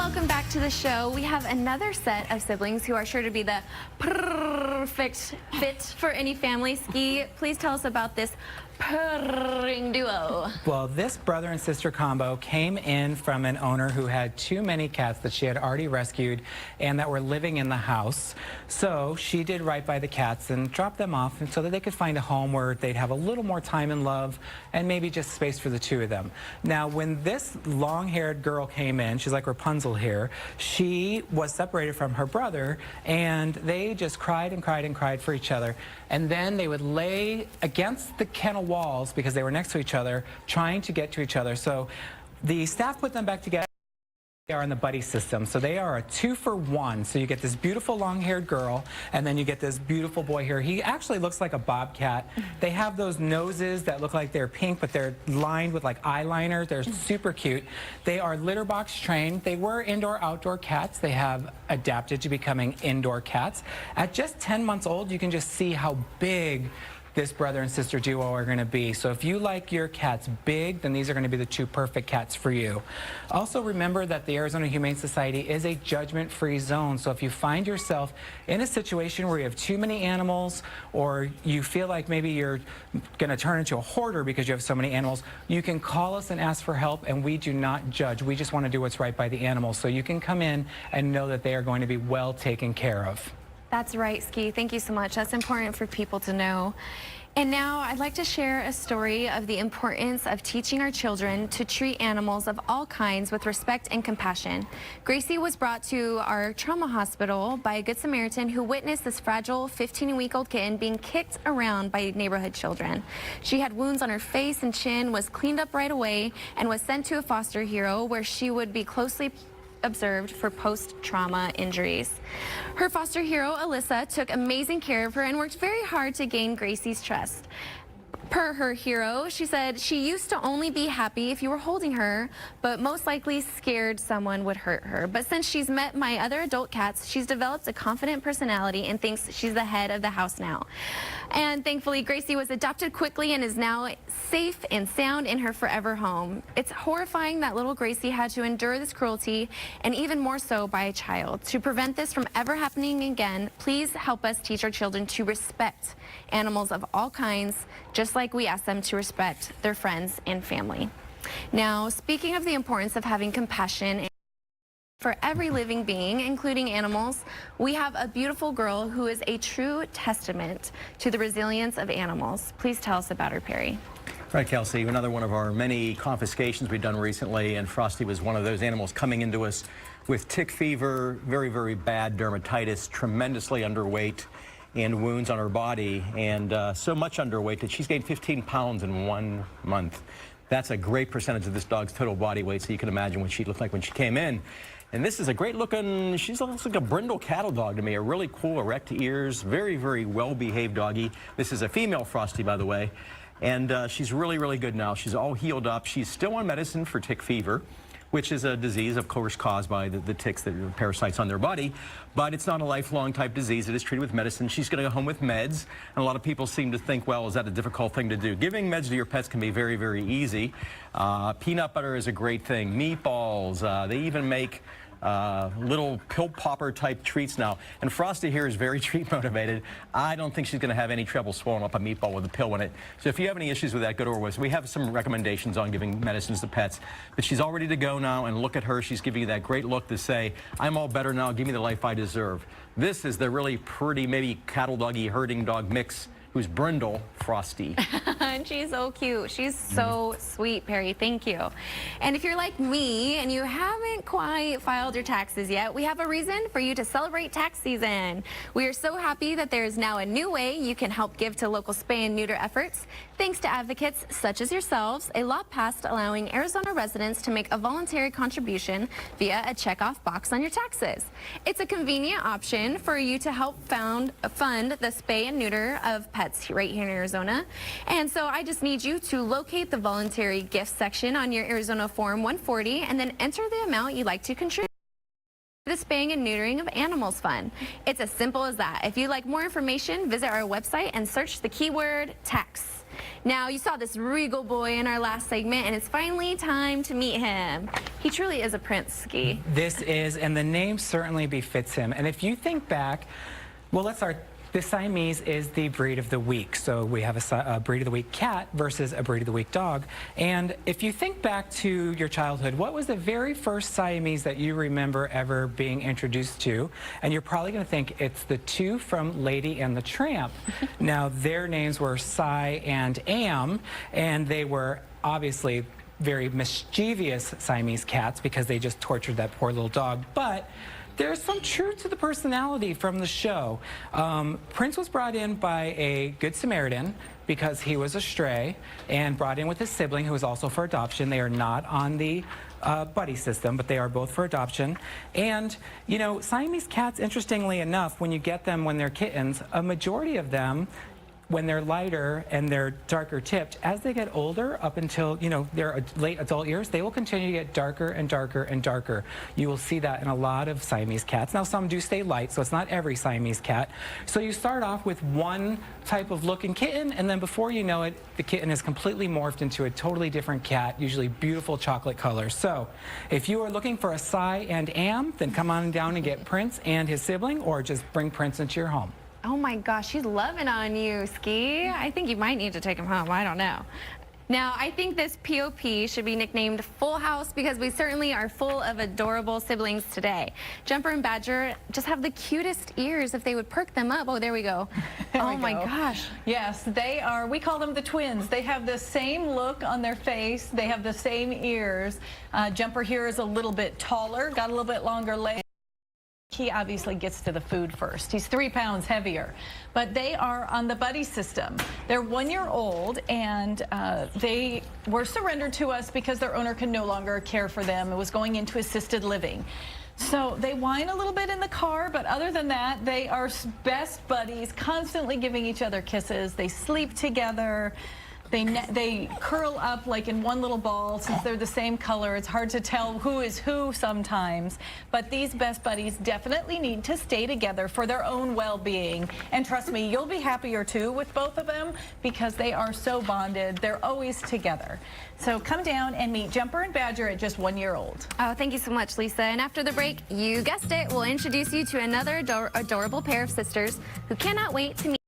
welcome back to the show. We have another set of siblings who are sure to be the perfect fit for any family. Ski, please tell us about this purring duo. Well, this brother and sister combo came in from an owner who had too many cats that she had already rescued and that were living in the house. So she did right by the cats and dropped them off so that they could find a home where they'd have a little more time and love and maybe just space for the two of them. Now, when this long-haired girl came in, she's like Rapunzel here, she was separated from her brother and they just cried and cried and cried for each other. And then they would lay against the kennel walls because they were next to each other, trying to get to each other. So the staff put them back together. They are in the buddy system, so they are a 2-for-1. So you get this beautiful long-haired girl, and then you get this beautiful boy here. He actually looks like a bobcat. They have those noses that look like they're pink, but they're lined with like eyeliner. They're super cute. They are litter box trained. They were indoor-outdoor cats. They have adapted to becoming indoor cats. At just 10 months old, you can just see how big this brother and sister duo are going to be. So if you like your cats big, then these are going to be the two perfect cats for you. Also remember that the Arizona Humane Society is a judgment-free zone. So if you find yourself in a situation where you have too many animals, or you feel like maybe you're going to turn into a hoarder because you have so many animals, you can call us and ask for help, and we do not judge. We just want to do what's right by the animals. So you can come in and know that they are going to be well taken care of. That's right, Ski. Thank you so much. That's important for people to know. And now I'd like to share a story of the importance of teaching our children to treat animals of all kinds with respect and compassion. Gracie was brought to our trauma hospital by a Good Samaritan who witnessed this fragile 15-week-old kitten being kicked around by neighborhood children. She had wounds on her face and chin, was cleaned up right away, and was sent to a foster hero where she would be closely observed for post-trauma injuries. Her foster hero, Alyssa, took amazing care of her and worked very hard to gain Gracie's trust. Per her hero, she said she used to only be happy if you were holding her, but most likely scared someone would hurt her. But since she's met my other adult cats, she's developed a confident personality and thinks she's the head of the house now. And thankfully, Gracie was adopted quickly and is now safe and sound in her forever home. It's horrifying that little Gracie had to endure this cruelty, and even more so by a child. To prevent this from ever happening again, please help us teach our children to respect animals of all kinds, just like we ask them to respect their friends and family. Now, speaking of the importance of having compassion for every living being, including animals, we have a beautiful girl who is a true testament to the resilience of animals. Please tell us about her, Perry. Right, Kelsey, another one of our many confiscations we've done recently, and Frosty was one of those animals coming into us with tick fever, very, very bad dermatitis, tremendously underweight, and wounds on her body, and so much underweight that she's gained 15 pounds in 1 month. That's a great percentage of this dog's total body weight, so you can imagine what she looked like when she came in. And this is a great looking, she's almost like a brindle cattle dog to me, a really cool erect ears, very, very well-behaved doggy. This is a female Frosty, by the way, and she's really, really good now. She's all healed up. She's still on medicine for tick fever, which is a disease, of course, caused by the ticks, that are parasites on their body. But it's not a lifelong type disease. It is treated with medicine. She's going to go home with meds. And a lot of people seem to think, well, is that a difficult thing to do? Giving meds to your pets can be very, very easy. Peanut butter is a great thing. Meatballs. They even make little pill popper type treats now. And Frosty here is very treat motivated. I don't think she's going to have any trouble swallowing up a meatball with a pill in it. So if you have any issues with that, go to our website. We have some recommendations on giving medicines to pets. But she's all ready to go now, and look at her. She's giving you that great look to say, I'm all better now. Give me the life I deserve. This is the really pretty, maybe cattle doggy herding dog mix, who's brindle Frosty. And she's so cute. She's so sweet, Perry. Thank you. And if you're like me and you haven't quite filed your taxes yet, we have a reason for you to celebrate tax season. We are so happy that there is now a new way you can help give to local spay and neuter efforts. Thanks to advocates such as yourselves, a law passed allowing Arizona residents to make a voluntary contribution via a checkoff box on your taxes. It's a convenient option for you to help fund the spay and neuter of pets right here in Arizona. And so I just need you to locate the voluntary gift section on your Arizona Form 140 and then enter the amount you'd like to contribute to the spaying and neutering of animals fund. It's as simple as that. If you'd like more information, visit our website and search the keyword tax. Now, you saw this regal boy in our last segment, and it's finally time to meet him. He truly is a prince, Ski. This is, and the name certainly befits him. And if you think back, well, let's start. The Siamese is the breed of the week. So we have a breed of the week cat versus a breed of the week dog. And if you think back to your childhood, what was the very first Siamese that you remember ever being introduced to? And you're probably going to think it's the two from Lady and the Tramp. Now, their names were Si and Am, and they were obviously very mischievous Siamese cats because they just tortured that poor little dog. But there's some truth to the personality from the show. Prince was brought in by a Good Samaritan because he was a stray and brought in with his sibling who was also for adoption. They are not on the buddy system, but they are both for adoption. And, you know, Siamese cats, interestingly enough, when you get them when they're kittens, a majority of them, when they're lighter and they're darker tipped, as they get older, up until, you know, their late adult years, they will continue to get darker and darker and darker. You will see that in a lot of Siamese cats. Now, some do stay light, so it's not every Siamese cat. So you start off with one type of looking kitten, and then before you know it, the kitten is completely morphed into a totally different cat, usually beautiful chocolate colors. So if you are looking for a Si and Am, then come on down and get Prince and his sibling, or just bring Prince into your home. Oh my gosh, she's loving on you, Ski. I think you might need to take him home. I don't know. Now, I think this POP should be nicknamed Full House because we certainly are full of adorable siblings today. Jumper and Badger just have the cutest ears if they would perk them up. Oh, there we go. Oh my gosh. Yes, they are. We call them the twins. They have the same look on their face. They have the same ears. Jumper here is a little bit taller, got a little bit longer legs. He obviously gets to the food first. He's 3 pounds heavier, but they are on the buddy system. They're 1 year old, and they were surrendered to us because their owner could no longer care for them. It was going into assisted living. So they whine a little bit in the car, but other than that, they are best buddies, constantly giving each other kisses. They sleep together. They curl up like in one little ball. Since they're the same color, it's hard to tell who is who sometimes. But these best buddies definitely need to stay together for their own well-being. And trust me, you'll be happier too with both of them because they are so bonded. They're always together. So come down and meet Jumper and Badger at just 1 year old. Oh, thank you so much, Lisa. And after the break, you guessed it, we'll introduce you to another adorable pair of sisters who cannot wait to meet